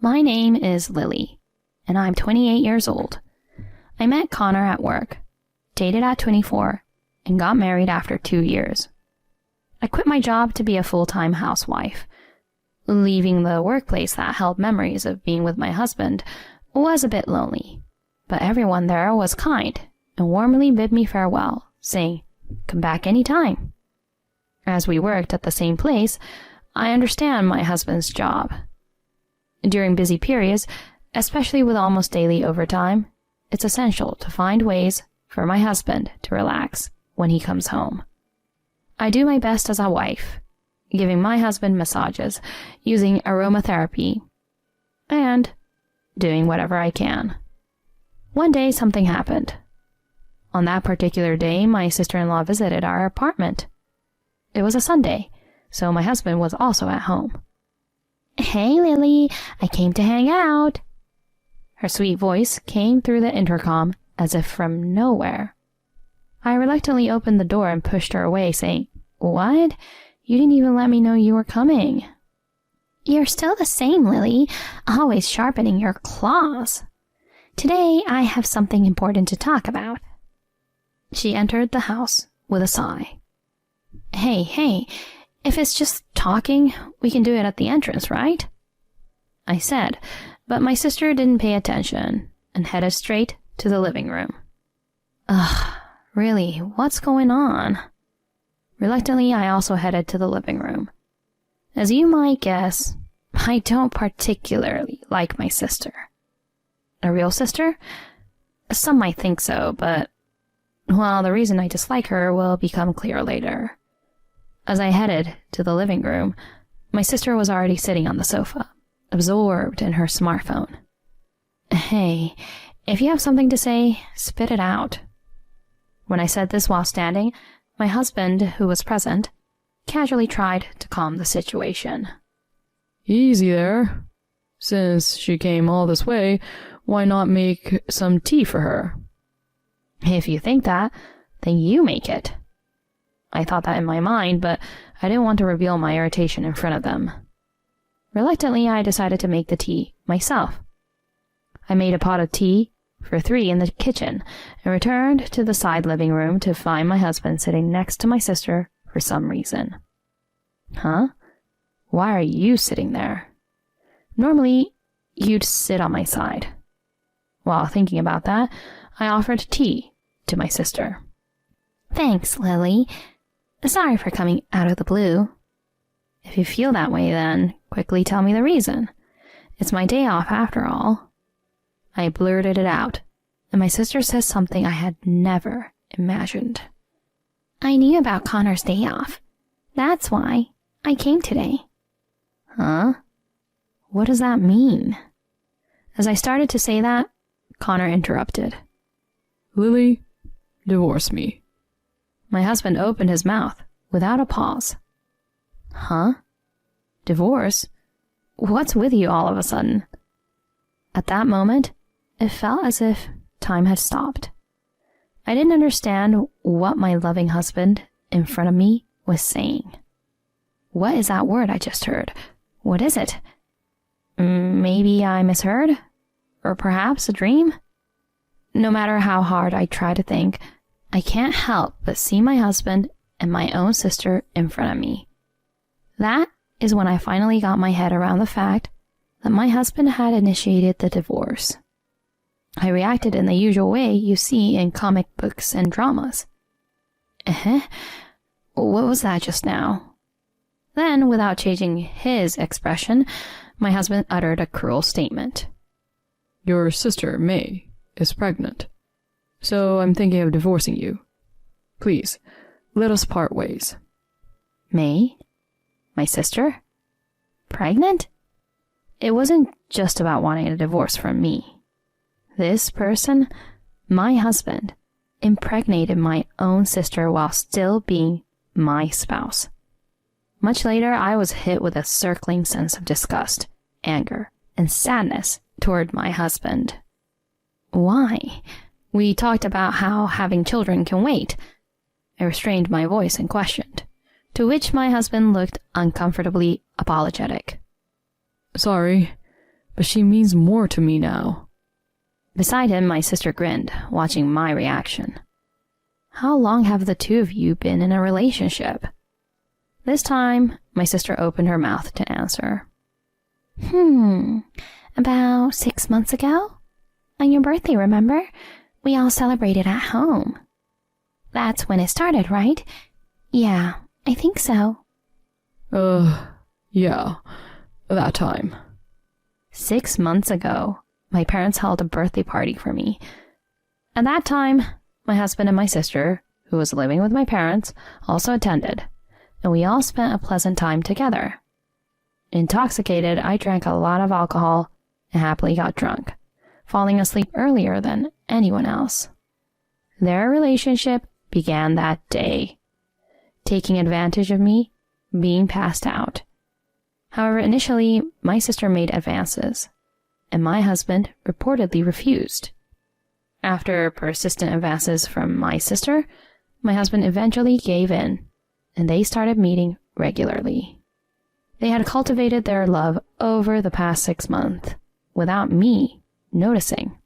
My name is Lily, and I'm 28 years old. I met Connor at work, dated at 24, and got married after 2 years. I quit my job to be a full-time housewife. Leaving the workplace that held memories of being with my husband was a bit lonely, but everyone there was kind and warmly bid me farewell, saying, "Come back any time." As we worked at the same place, I understand my husband's job. During busy periods, especially with almost daily overtime, it's essential to find ways for my husband to relax when he comes home. I do my best as a wife, giving my husband massages, using aromatherapy, and doing whatever I can. One day something happened. On that particular day, my sister-in-law visited our apartment. It was a Sunday, so my husband was also at home. "Hey, Lily, I came to hang out." Her sweet voice came through the intercom as if from nowhere. I reluctantly opened the door and pushed her away, saying, "What? You didn't even let me know you were coming." "You're still the same, Lily, always sharpening your claws. Today I have something important to talk about." She entered the house with a sigh. Hey, if it's just talking, we can do it at the entrance, right?" I said, but my sister didn't pay attention and headed straight to the living room. Ugh, really, what's going on? Reluctantly, I also headed to the living room. As you might guess, I don't particularly like my sister. A real sister? Some might think so, but, well, the reason I dislike her will become clear later. As I headed to the living room, my sister was already sitting on the sofa, absorbed in her smartphone. "Hey, if you have something to say, spit it out." When I said this while standing, my husband, who was present, casually tried to calm the situation. "Easy there. Since she came all this way, why not make some tea for her?" "If you think that, then you make it." I thought that in my mind, but I didn't want to reveal my irritation in front of them. Reluctantly, I decided to make the tea myself. I made a pot of tea for 3 in the kitchen and returned to the side living room to find my husband sitting next to my sister for some reason. "Huh? Why are you sitting there? Normally, you'd sit on my side." While thinking about that, I offered tea to my sister. "Thanks, Lily. Sorry for coming out of the blue." "If you feel that way, then quickly tell me the reason. It's my day off after all." I blurted it out, and my sister said something I had never imagined. "I knew about Connor's day off. That's why I came today." "Huh? What does that mean?" As I started to say that, Connor interrupted. "Lily, divorce me." My husband opened his mouth without a pause. "Huh? Divorce? What's with you all of a sudden?" At that moment, it felt as if time had stopped. I didn't understand what my loving husband in front of me was saying. What is that word I just heard? What is it? Maybe I misheard? Or perhaps a dream? No matter how hard I try to think, I can't help but see my husband and my own sister in front of me. That is when I finally got my head around the fact that my husband had initiated the divorce. I reacted in the usual way you see in comic books and dramas. What was that just now? Then, without changing his expression, my husband uttered a cruel statement. "Your sister, May, is pregnant. So I'm thinking of divorcing you. Please, let us part ways." May? My sister? Pregnant? It wasn't just about wanting a divorce from me. This person, my husband, impregnated my own sister while still being my spouse. Much later, I was hit with a circling sense of disgust, anger, and sadness toward my husband. Why? We talked about how having children can wait. I restrained my voice and questioned, to which my husband looked uncomfortably apologetic. "Sorry, but she means more to me now. Beside him, my sister grinned, watching my reaction. How long have the two of you been in a relationship? This time, my sister opened her mouth to answer. About 6 months ago? On your birthday, remember? We all celebrated at home. That's when it started, right? Yeah, I think so. Yeah, that time. 6 months ago, my parents held a birthday party for me. At that time, my husband and my sister, who was living with my parents, also attended, and we all spent a pleasant time together. Intoxicated, I drank a lot of alcohol and happily got drunk, falling asleep earlier than anyone else. Their relationship began that day, taking advantage of me being passed out. However, initially, my sister made advances, and my husband reportedly refused. After persistent advances from my sister, my husband eventually gave in, and they started meeting regularly. They had cultivated their love over the past 6 months, without me noticing.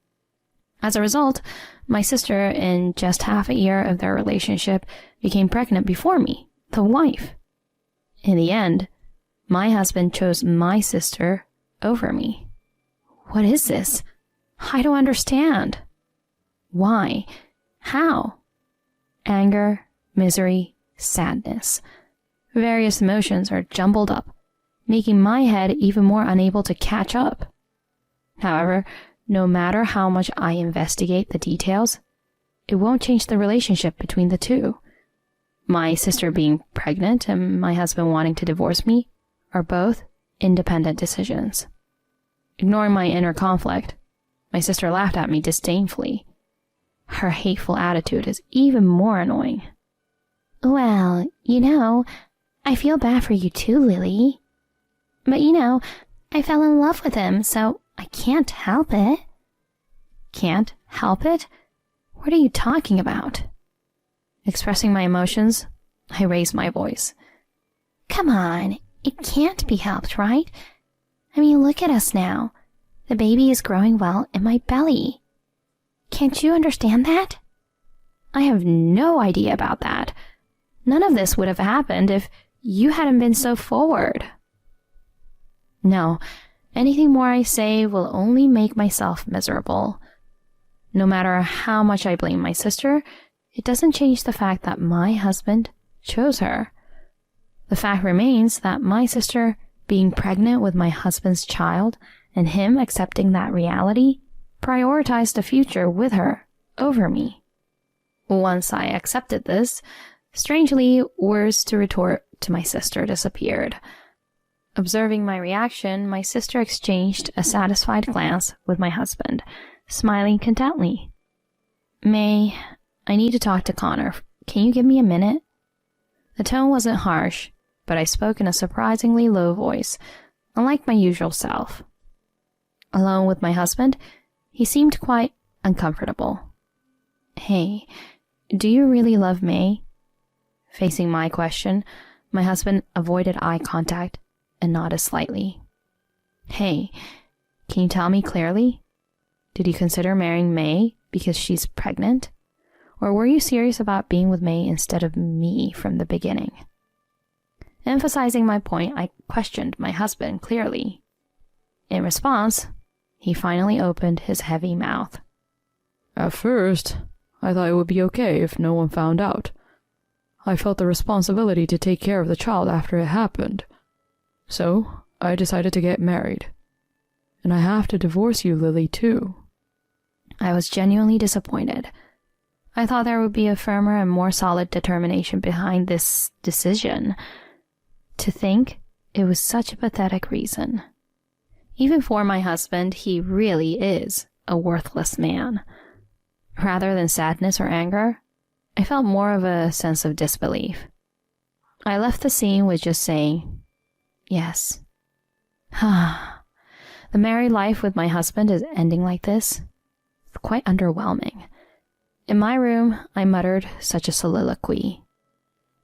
As a result, my sister, in just half a year of their relationship, became pregnant before me, the wife. In the end, my husband chose my sister over me. What is this? I don't understand. Why? How? Anger, misery, sadness. Various emotions are jumbled up, making my head even more unable to catch up. However, no matter how much I investigate the details, it won't change the relationship between the two. My sister being pregnant and my husband wanting to divorce me are both independent decisions. Ignoring my inner conflict, my sister laughed at me disdainfully. Her hateful attitude is even more annoying. Well, I feel bad for you too, Lily. But I fell in love with him, so I can't help it. Can't help it? What are you talking about? Expressing my emotions, I raised my voice. Come on, it can't be helped, right? I mean, look at us now. The baby is growing well in my belly. Can't you understand that? I have no idea about that. None of this would have happened if you hadn't been so forward. No, anything more I say will only make myself miserable. No matter how much I blame my sister, it doesn't change the fact that my husband chose her. The fact remains that my sister being pregnant with my husband's child and him accepting that reality prioritized the future with her over me. Once I accepted this, strangely, words to retort to my sister disappeared. Observing my reaction, my sister exchanged a satisfied glance with my husband, smiling contently. May, I need to talk to Connor. Can you give me a minute? The tone wasn't harsh, but I spoke in a surprisingly low voice, unlike my usual self. Alone with my husband, he seemed quite uncomfortable. Hey, do you really love May? Facing my question, my husband avoided eye contact and nodded slightly. Hey, can you tell me clearly? Did you consider marrying May because she's pregnant? Or were you serious about being with May instead of me from the beginning? Emphasizing my point, I questioned my husband clearly. In response, he finally opened his heavy mouth. At first, I thought it would be okay if no one found out. I felt the responsibility to take care of the child after it happened. So, I decided to get married. And I have to divorce you, Lily, too. I was genuinely disappointed. I thought there would be a firmer and more solid determination behind this decision. To think it was such a pathetic reason. Even for my husband, he really is a worthless man. Rather than sadness or anger, I felt more of a sense of disbelief. I left the scene with just saying, yes. The married life with my husband is ending like this. It's quite underwhelming. In my room, I muttered such a soliloquy.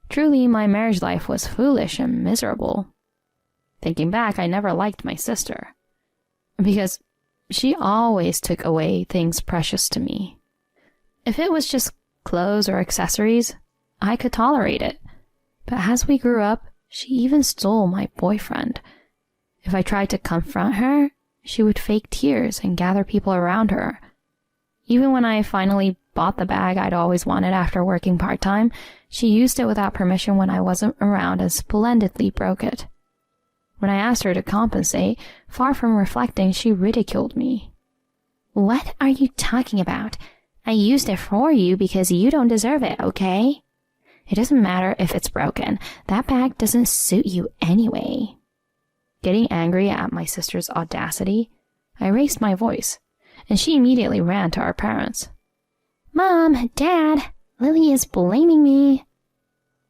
Truly, my marriage life was foolish and miserable. Thinking back, I never liked my sister. because she always took away things precious to me. If it was just clothes or accessories, I could tolerate it. But as we grew up, she even stole my boyfriend. If I tried to confront her, she would fake tears and gather people around her. Even when I finally bought the bag I'd always wanted after working part-time, she used it without permission when I wasn't around and splendidly broke it. When I asked her to compensate, far from reflecting, she ridiculed me. What are you talking about? I used it for you because you don't deserve it, okay? It doesn't matter if it's broken. That bag doesn't suit you anyway. Getting angry at my sister's audacity, I raised my voice, and she immediately ran to our parents. Mom, Dad, Lily is blaming me.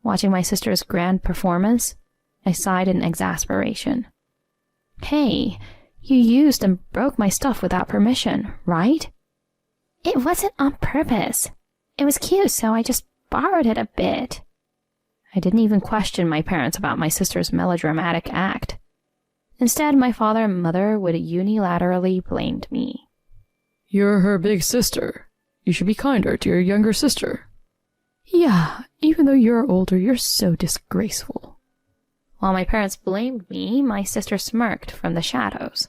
Watching my sister's grand performance, I sighed in exasperation. Hey, you used and broke my stuff without permission, right? It wasn't on purpose. It was cute, so I just borrowed it a bit. I didn't even question my parents about my sister's melodramatic act. Instead, my father and mother would unilaterally blame me. You're her big sister. You should be kinder to your younger sister. Yeah, even though you're older, you're so disgraceful. While my parents blamed me, my sister smirked from the shadows.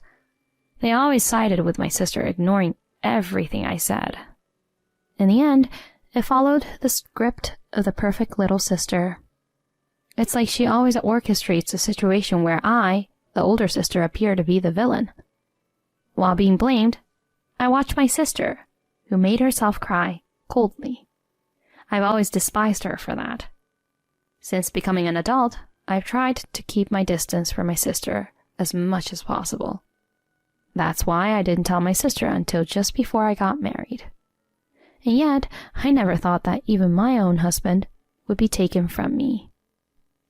They always sided with my sister, ignoring everything I said. In the end, it followed the script of the perfect little sister. It's like she always orchestrates a situation where I, the older sister, appear to be the villain. While being blamed, I watched my sister, who made herself cry, coldly. I've always despised her for that. Since becoming an adult, I've tried to keep my distance from my sister as much as possible. That's why I didn't tell my sister until just before I got married. And yet, I never thought that even my own husband would be taken from me.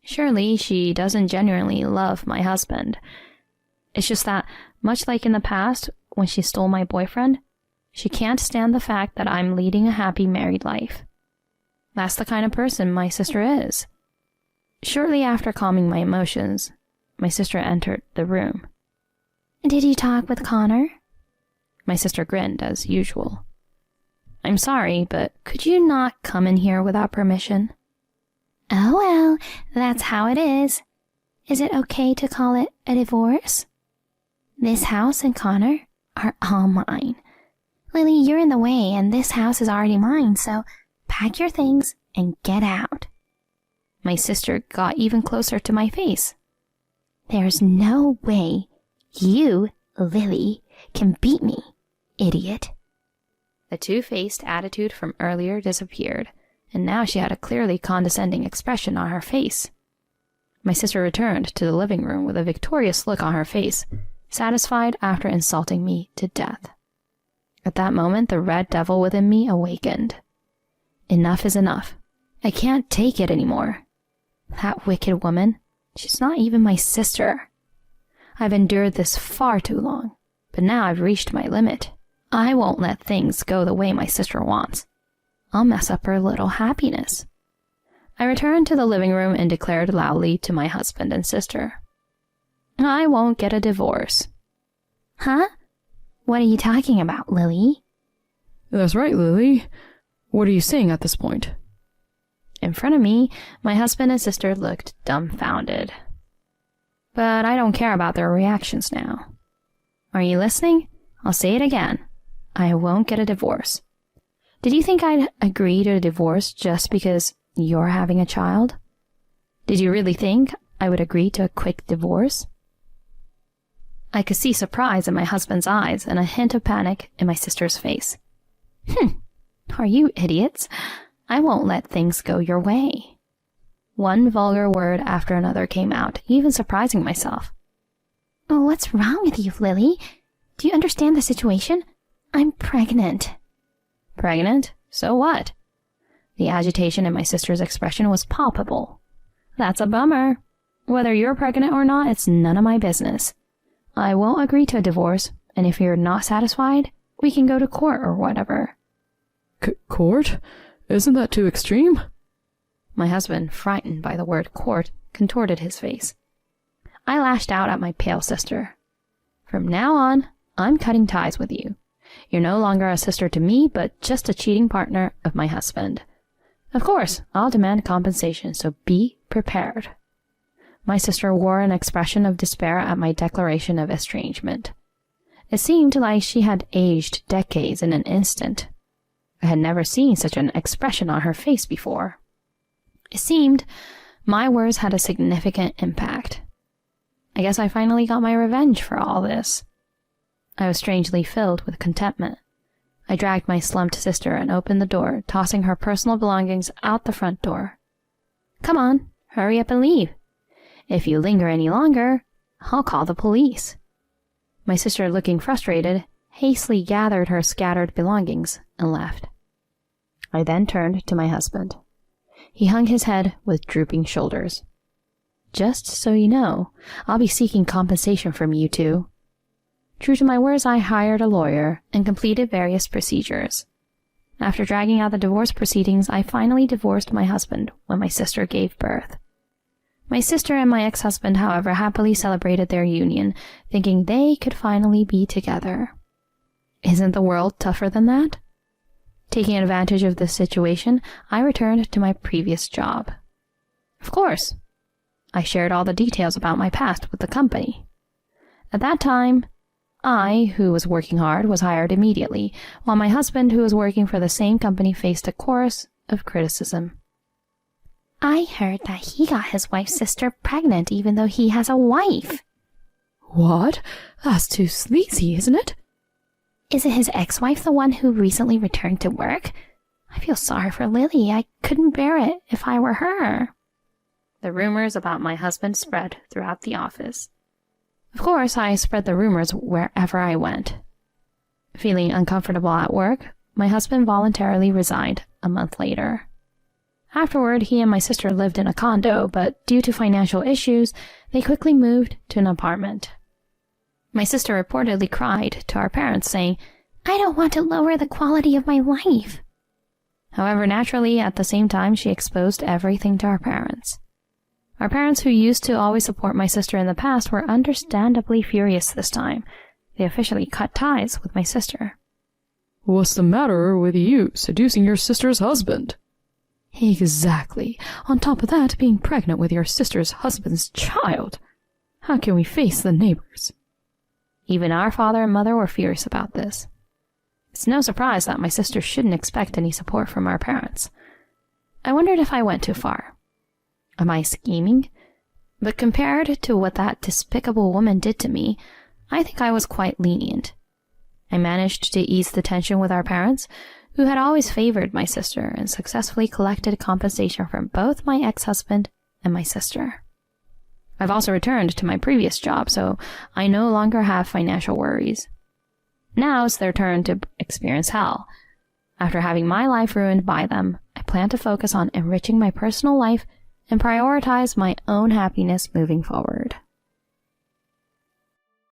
Surely she doesn't genuinely love my husband. It's just that, much like in the past, when she stole my boyfriend, she can't stand the fact that I'm leading a happy married life. That's the kind of person my sister is. Shortly after calming my emotions, my sister entered the room. Did you talk with Connor? My sister grinned as usual. I'm sorry, but could you not come in here without permission? Oh well, that's how it is. Is it okay to call it a divorce? This house and Connor are all mine. Lily, you're in the way and this house is already mine, so pack your things and get out. My sister got even closer to my face. There's no way you, Lily, can beat me, idiot. The two-faced attitude from earlier disappeared, and now she had a clearly condescending expression on her face. My sister returned to the living room with a victorious look on her face, satisfied after insulting me to death. At that moment, the red devil within me awakened. Enough is enough. I can't take it anymore. That wicked woman, she's not even my sister. I've endured this far too long, but now I've reached my limit. I won't let things go the way my sister wants. I'll mess up her little happiness. I returned to the living room and declared loudly to my husband and sister, I won't get a divorce. Huh? What are you talking about, Lily? That's right, Lily. What are you saying at this point? In front of me, my husband and sister looked dumbfounded. But I don't care about their reactions now. Are you listening? I'll say it again. I won't get a divorce. Did you think I'd agree to a divorce just because you're having a child? Did you really think I would agree to a quick divorce? I could see surprise in my husband's eyes and a hint of panic in my sister's face. Are you idiots? I won't let things go your way. One vulgar word after another came out, even surprising myself. Oh, what's wrong with you, Lily? Do you understand the situation? I'm pregnant. Pregnant? So what? The agitation in my sister's expression was palpable. That's a bummer. Whether you're pregnant or not, it's none of my business. I won't agree to a divorce, and if you're not satisfied, we can go to court or whatever. Court? Isn't that too extreme? My husband, frightened by the word court, contorted his face. I lashed out at my pale sister. From now on, I'm cutting ties with you. You're no longer a sister to me, but just a cheating partner of my husband. Of course, I'll demand compensation, so be prepared." My sister wore an expression of despair at my declaration of estrangement. It seemed like she had aged decades in an instant. I had never seen such an expression on her face before. It seemed my words had a significant impact. I guess I finally got my revenge for all this. I was strangely filled with contentment. I dragged my slumped sister and opened the door, tossing her personal belongings out the front door. "Come on, hurry up and leave. If you linger any longer, I'll call the police." My sister, looking frustrated, hastily gathered her scattered belongings and left. I then turned to my husband. He hung his head with drooping shoulders. "Just so you know, I'll be seeking compensation from you two." True to my words, I hired a lawyer and completed various procedures. After dragging out the divorce proceedings, I finally divorced my husband when my sister gave birth. My sister and my ex-husband, however, happily celebrated their union, thinking they could finally be together. Isn't the world tougher than that? Taking advantage of this situation, I returned to my previous job. Of course, I shared all the details about my past with the company. At that time, I, who was working hard, was hired immediately, while my husband, who was working for the same company, faced a chorus of criticism. I heard that he got his wife's sister pregnant even though he has a wife. What? That's too sleazy, isn't it? Isn't his ex-wife the one who recently returned to work? I feel sorry for Lily. I couldn't bear it if I were her. The rumors about my husband spread throughout the office. Of course, I spread the rumors wherever I went. Feeling uncomfortable at work, my husband voluntarily resigned a month later. Afterward, he and my sister lived in a condo, but due to financial issues, they quickly moved to an apartment. My sister reportedly cried to our parents, saying, "I don't want to lower the quality of my life." However, naturally, at the same time, she exposed everything to our parents. Our parents, who used to always support my sister in the past, were understandably furious this time. They officially cut ties with my sister. "What's the matter with you seducing your sister's husband?" "Exactly. On top of that, being pregnant with your sister's husband's child. How can we face the neighbors?" Even our father and mother were furious about this. It's no surprise that my sister shouldn't expect any support from our parents. I wondered if I went too far. Am I scheming? But compared to what that despicable woman did to me, I think I was quite lenient. I managed to ease the tension with our parents, who had always favored my sister, and successfully collected compensation from both my ex-husband and my sister. I've also returned to my previous job, so I no longer have financial worries. Now it's their turn to experience hell. After having my life ruined by them, I plan to focus on enriching my personal life and prioritize my own happiness moving forward.